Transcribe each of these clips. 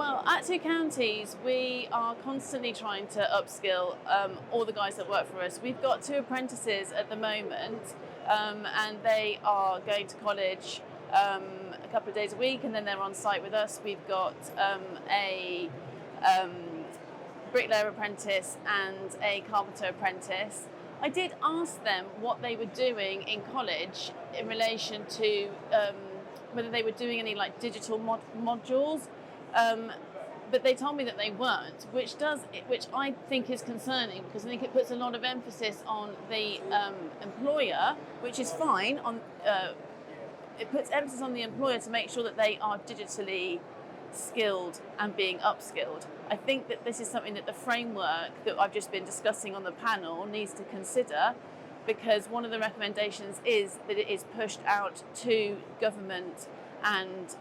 Well, at Two Counties, we are constantly trying to upskill all the guys that work for us. We've got 2 apprentices at the moment, and they are going to college a couple of days a week, and then they're on site with us. We've got a bricklayer apprentice and a carpenter apprentice. I did ask them what they were doing in college in relation to whether they were doing any like digital modules. But they told me that they weren't, which I think is concerning, because I think it puts a lot of emphasis on the employer, which is fine. It puts emphasis on the employer to make sure that they are digitally skilled and being upskilled. I think that this is something that the framework that I've just been discussing on the panel needs to consider, because one of the recommendations is that it is pushed out to government and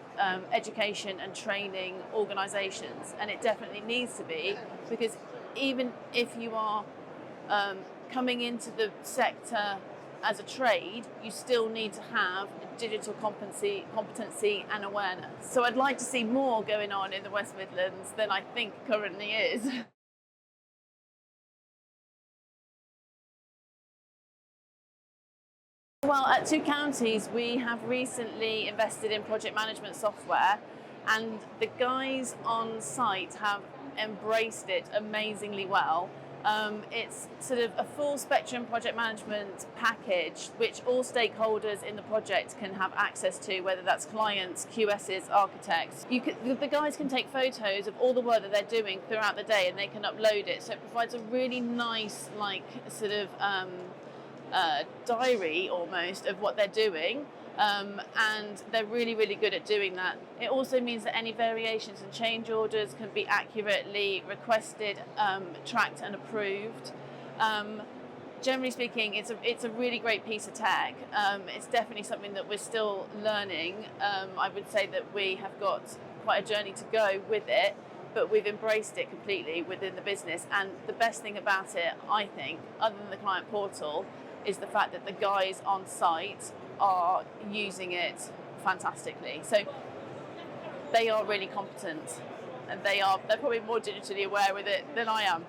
education and training organisations, and it definitely needs to be, because even if you are coming into the sector as a trade, you still need to have digital competency and awareness. So I'd like to see more going on in the West Midlands than I think currently is. Well, at Two Counties, we have recently invested in project management software, and the guys on site have embraced it amazingly well. It's sort of a full spectrum project management package which all stakeholders in the project can have access to, whether that's clients, QSs, architects. The guys can take photos of all the work that they're doing throughout the day, and they can upload it. So it provides a really nice, like, sort of diary almost of what they're doing, and they're really, really good at doing that. It also means that any variations and change orders can be accurately requested, tracked and approved. Generally speaking, it's a really great piece of tech. It's definitely something that we're still learning. I would say that we have got quite a journey to go with it, but we've embraced it completely within the business. And the best thing about it, I think, other than the client portal, is the fact that the guys on site are using it fantastically. So they are really competent, and they're probably more digitally aware with it than I am.